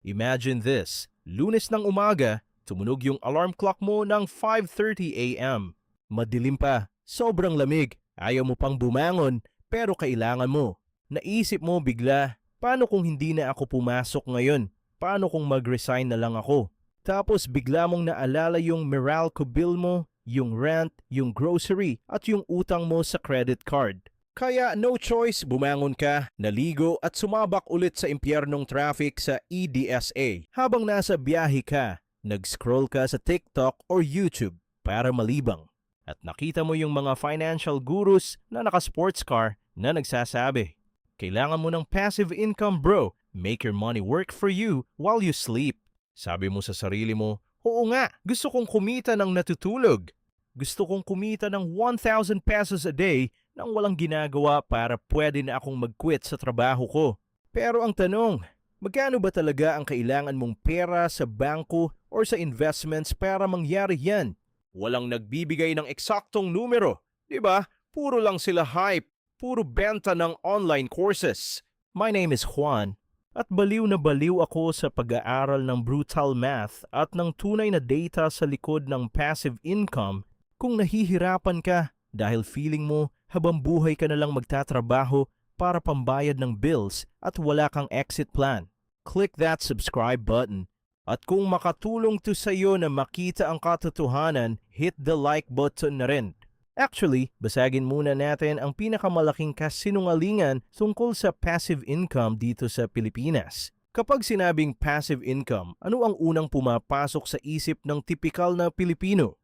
Imagine this, Lunes ng umaga, tumunog yung alarm clock mo ng 5:30 a.m. Madilim pa, sobrang lamig, ayaw mo pang bumangon, pero kailangan mo. Naisip mo bigla, paano kung hindi na ako pumasok ngayon? Paano kung mag-resign na lang ako? Tapos bigla mong naalala yung Meralco bill mo, yung rent, yung grocery, at yung utang mo sa credit card. Kaya no choice, bumangon ka, naligo at sumabak ulit sa impyernong traffic sa EDSA. Habang nasa biyahe ka, nag-scroll ka sa TikTok or YouTube para malibang. At nakita mo yung mga financial gurus na naka-sports car na nagsasabi, kailangan mo ng passive income bro, make your money work for you while you sleep. Sabi mo sa sarili mo, oo nga, gusto kong kumita ng natutulog. Gusto kong kumita ng 1,000 pesos a day nang walang ginagawa para pwede na akong mag-quit sa trabaho ko. Pero ang tanong, magkano ba talaga ang kailangan mong pera sa bangko or sa investments para mangyari yan? Walang nagbibigay ng eksaktong numero, di ba? Puro lang sila hype, puro benta ng online courses. My name is Juan. At baliw na baliw ako sa pag-aaral ng brutal math at ng tunay na data sa likod ng passive income kung nahihirapan ka dahil feeling mo habang buhay ka na lang magtatrabaho para pambayad ng bills at wala kang exit plan. Click that subscribe button. At kung makatulong to sa iyo na makita ang katotohanan, hit the like button na rin. Actually, basagin muna natin ang pinakamalaking kasinungalingan tungkol sa passive income dito sa Pilipinas. Kapag sinabing passive income, ano ang unang pumapasok sa isip ng tipikal na Pilipino?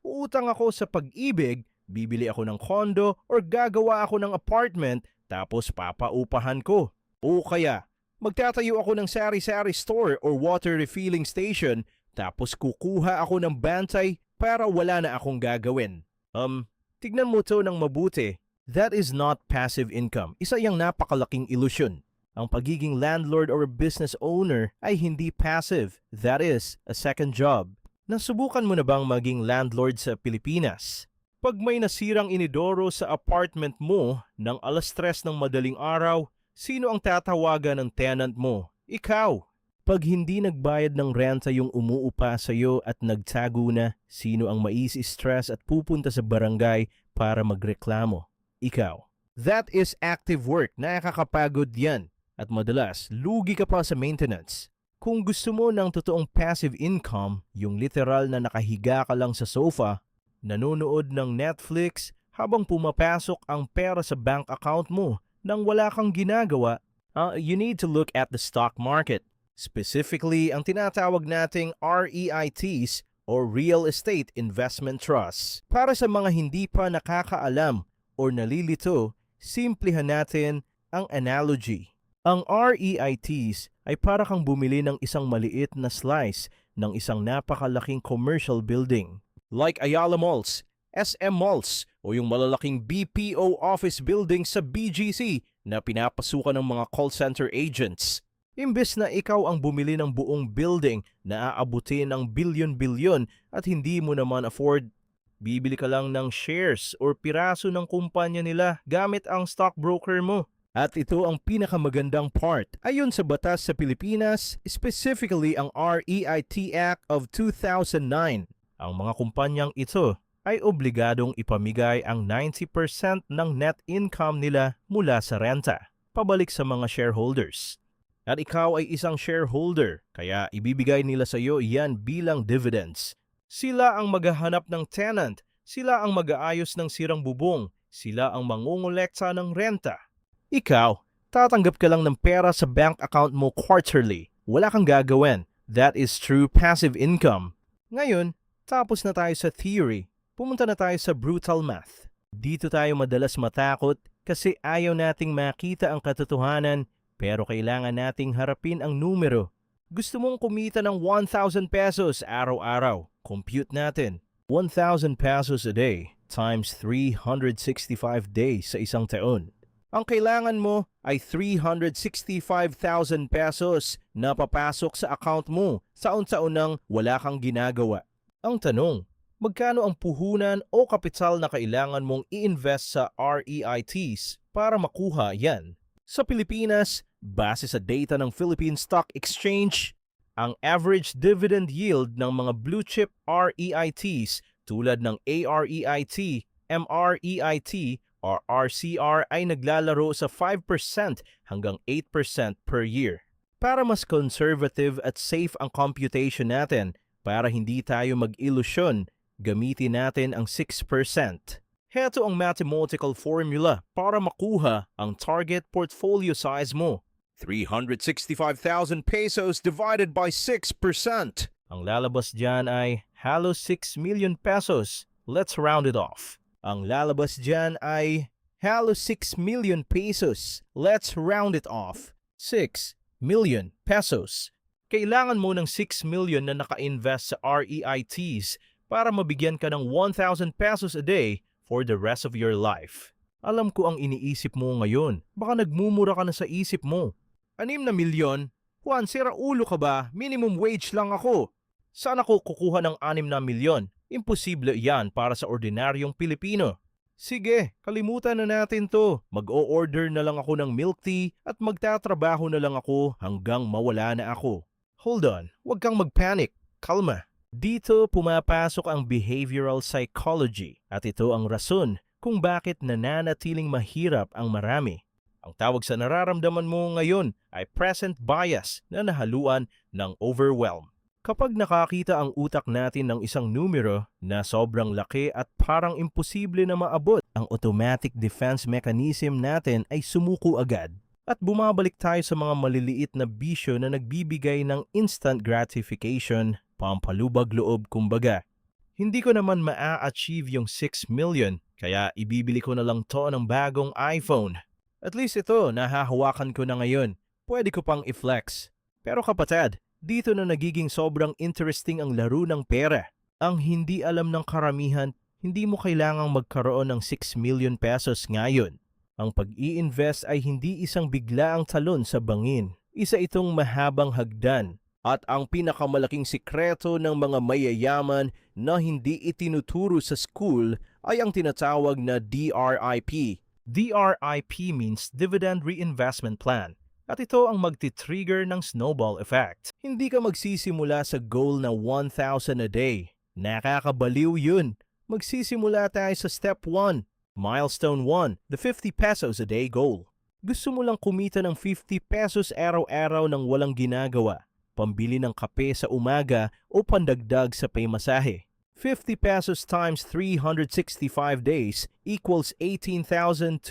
Uutang ako sa pag-ibig, bibili ako ng condo or gagawa ako ng apartment tapos papaupahan ko. O kaya, magtatayo ako ng sari-sari store or water refilling station tapos kukuha ako ng bantay para wala na akong gagawin. Tignan mo to ng mabuti. That is not passive income. Isa yang napakalaking ilusyon. Ang pagiging landlord or business owner ay hindi passive. That is a second job. Nasubukan mo na bang maging landlord sa Pilipinas? Pag may nasirang inidoro sa apartment mo ng 3:00 ng madaling araw, sino ang tatawagan ng tenant mo? Ikaw. Pag hindi nagbayad ng renta yung umuupa sa iyo at nagtago na, sino ang mais-stress at pupunta sa barangay para magreklamo? Ikaw. That is active work. Nakakapagod yan. At madalas, lugi ka pa sa maintenance. Kung gusto mo ng totoong passive income, yung literal na nakahiga ka lang sa sofa, nanonood ng Netflix habang pumapasok ang pera sa bank account mo nang wala kang ginagawa, you need to look at the stock market. Specifically, ang tinatawag nating REITs or Real Estate Investment Trusts. Para sa mga hindi pa nakakaalam o nalilito, simplihan natin ang analogy. Ang REITs ay para kang bumili ng isang maliit na slice ng isang napakalaking commercial building. Like Ayala Malls, SM Malls, o yung malalaking BPO office building sa BGC na pinapasukan ng mga call center agents. Imbes na ikaw ang bumili ng buong building na aabutin ng bilyon-bilyon at hindi mo naman afford, bibili ka lang ng shares or piraso ng kumpanya nila gamit ang stockbroker mo. At ito ang pinakamagandang part. Ayon sa batas sa Pilipinas, specifically ang REIT Act of 2009, ang mga kumpanyang ito ay obligadong ipamigay ang 90% ng net income nila mula sa renta, pabalik sa mga shareholders. At ikaw ay isang shareholder, kaya ibibigay nila sa iyo yan bilang dividends. Sila ang maghahanap ng tenant, sila ang mag-aayos ng sirang bubong, sila ang mangungulekta ng renta. Ikaw, tatanggap ka lang ng pera sa bank account mo quarterly. Wala kang gagawin. That is true passive income. Ngayon, tapos na tayo sa theory. Pumunta na tayo sa brutal math. Dito tayo madalas matakot kasi ayaw nating makita ang katotohanan. Pero kailangan nating harapin ang numero. Gusto mong kumita ng 1,000 pesos araw-araw. Compute natin. 1,000 pesos a day times 365 days sa isang taon. Ang kailangan mo ay 365,000 pesos na papasok sa account mo sa taon nang wala kang ginagawa. Ang tanong, magkano ang puhunan o kapital na kailangan mong i-invest sa REITs para makuha yan? Sa Pilipinas, base sa data ng Philippine Stock Exchange, ang average dividend yield ng mga blue chip REITs tulad ng AREIT, MREIT, or RCR ay naglalaro sa 5% hanggang 8% per year. Para mas conservative at safe ang computation natin, para hindi tayo mag-ilusyon, gamitin natin ang 6%. Heto ang mathematical formula para makuha ang target portfolio size mo. 365,000 pesos divided by 6%. Ang lalabas dyan ay halos 6 million pesos. Let's round it off. Ang lalabas dyan ay halos 6 million pesos. Let's round it off. 6 million pesos. Kailangan mo ng 6 million na naka-invest sa REITs para mabigyan ka ng 1,000 pesos a day for the rest of your life. Alam ko ang iniisip mo ngayon. Baka nagmumura ka na sa isip mo. 6 na milyon? Juan, sira ulo ka ba? Minimum wage lang ako. Saan ako kukuha ng 6 na milyon? Imposible yan para sa ordinaryong Pilipino. Sige, kalimutan na natin to. Mag-o-order na lang ako ng milk tea at magtatrabaho na lang ako hanggang mawala na ako. Hold on, huwag kang magpanic. Kalma. Dito pumapasok ang behavioral psychology at ito ang rason kung bakit nananatiling mahirap ang marami. Ang tawag sa nararamdaman mo ngayon ay present bias na nahaluan ng overwhelm. Kapag nakakita ang utak natin ng isang numero na sobrang laki at parang imposible na maabot, ang automatic defense mechanism natin ay sumuko agad. At bumabalik tayo sa mga maliliit na bisyo na nagbibigay ng instant gratification, pampalubag loob kumbaga. Hindi ko naman maa-achieve yung 6 million, kaya ibibili ko na lang to ng bagong iPhone. At least ito, nahahawakan ko na ngayon. Pwede ko pang i-flex. Pero kapatid, dito na nagiging sobrang interesting ang laro ng pera. Ang hindi alam ng karamihan, hindi mo kailangang magkaroon ng 6 million pesos ngayon. Ang pag-i-invest ay hindi isang biglaang talon sa bangin. Isa itong mahabang hagdan. At ang pinakamalaking sikreto ng mga mayayaman na hindi itinuturo sa school ay ang tinatawag na DRIP. DRIP means Dividend Reinvestment Plan. At ito ang magti-trigger ng snowball effect. Hindi ka magsisimula sa goal na 1,000 a day. Nakakabaliw yun. Magsisimula tayo sa Step 1. Milestone 1, the 50 pesos a day goal. Gusto mo lang kumita ng 50 pesos araw-araw nang walang ginagawa. Pambili ng kape sa umaga o pandagdag sa paymasahe. 50 pesos times 365 days equals 18,250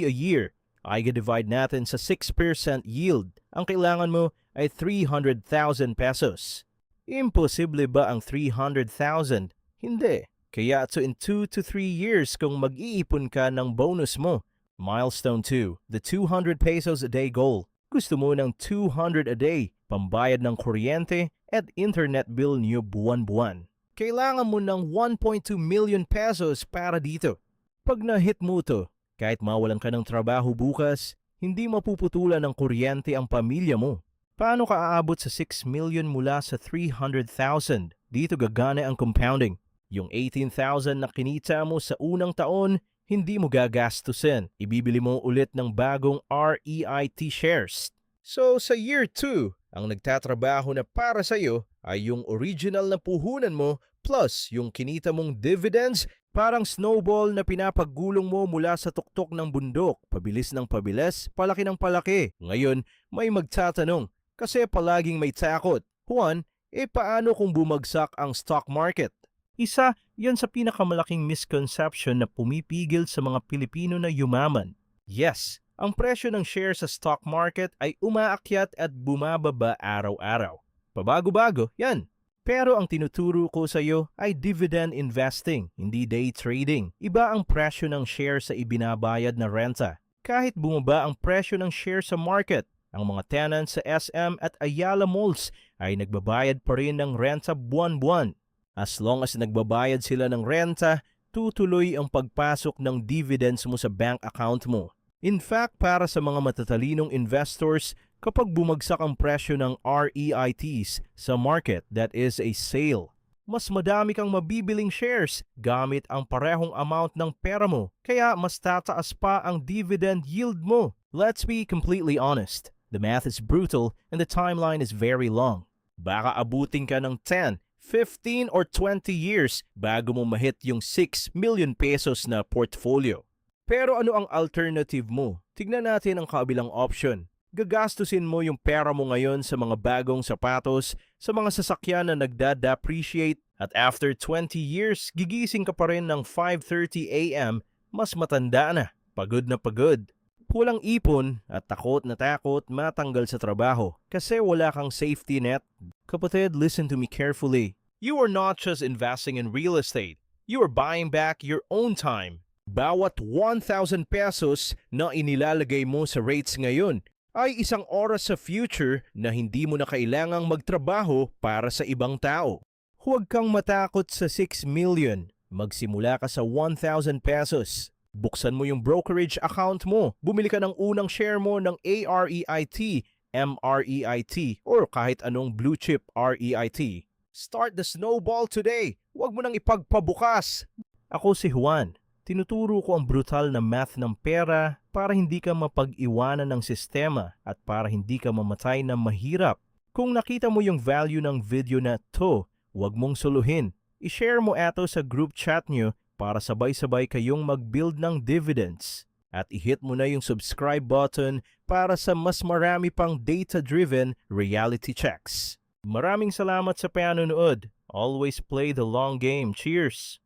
a year. I-divide natin sa 6% yield. Ang kailangan mo ay 300,000 pesos. Imposible ba ang 300,000? Hindi. Kaya in 2 to 3 years kung mag-iipon ka ng bonus mo. Milestone 2, the 200 pesos a day goal. Gusto mo ng 200 a day, pambayad ng kuryente at internet bill niyo buwan-buwan. Kailangan mo ng 1.2 million pesos para dito. Pag na-hit mo to, kahit mawalan ka ng trabaho bukas, hindi mapuputulan ng kuryente ang pamilya mo. Paano ka aabot sa 6 million mula sa 300,000? Dito gagana ang compounding. Yung 18,000 na kinita mo sa unang taon, hindi mo gagastusin. Ibibili mo ulit ng bagong REIT shares. So sa year 2, ang nagtatrabaho na para sa'yo ay yung original na puhunan mo plus yung kinita mong dividends, parang snowball na pinapagulong mo mula sa tuktok ng bundok. Pabilis ng pabilis, palaki ng palaki. Ngayon, may magtatanong, kasi palaging may takot. Juan, paano kung bumagsak ang stock market? Isa, yan sa pinakamalaking misconception na pumipigil sa mga Pilipino na yumaman. Yes, ang presyo ng share sa stock market ay umaakyat at bumababa araw-araw. Pabago-bago, yan. Pero ang tinuturo ko sa iyo ay dividend investing, hindi day trading. Iba ang presyo ng share sa ibinabayad na renta. Kahit bumaba ang presyo ng share sa market, ang mga tenants sa SM at Ayala Malls ay nagbabayad pa rin ng renta buwan-buwan. As long as nagbabayad sila ng renta, tutuloy ang pagpasok ng dividends mo sa bank account mo. In fact, para sa mga matatalinong investors, kapag bumagsak ang presyo ng REITs sa market, that is a sale. mas madami kang mabibiling shares gamit ang parehong amount ng pera mo. Kaya mas tataas pa ang dividend yield mo. Let's be completely honest. The math is brutal and the timeline is very long. Baka abutin ka ng 10, 15 or 20 years bago mo mahit yung 6 million pesos na portfolio. Pero ano ang alternative mo? Tignan natin ang kabilang option. Gagastusin mo yung pera mo ngayon sa mga bagong sapatos, sa mga sasakyan na nagda-depreciate at after 20 years, gigising ka pa rin ng 5:30 a.m. mas matanda na, pagod na pagod. Pulang ipon at takot na takot matanggal sa trabaho kasi wala kang safety net. Kapatid, listen to me carefully. You are not just investing in real estate. You are buying back your own time. Bawat 1,000 pesos na inilalagay mo sa rates ngayon ay isang oras sa future na hindi mo na kailangang magtrabaho para sa ibang tao. Huwag kang matakot sa 6 million. Magsimula ka sa 1,000 pesos. Buksan mo yung brokerage account mo. Bumili ka ng unang share mo ng AREIT, MREIT, or kahit anong blue chip REIT. Start the snowball today. Huwag mo nang ipagpabukas. Ako si Juan. Tinuturo ko ang brutal na math ng pera para hindi ka mapag-iwanan ng sistema at para hindi ka mamatay na mahirap. Kung nakita mo yung value ng video na to, huwag mong suluhin. I-share mo ito sa group chat nyo para sabay-sabay kayong mag-build ng dividends. At i-hit mo na yung subscribe button para sa mas marami pang data-driven reality checks. Maraming salamat sa panonood. Always play the long game. Cheers!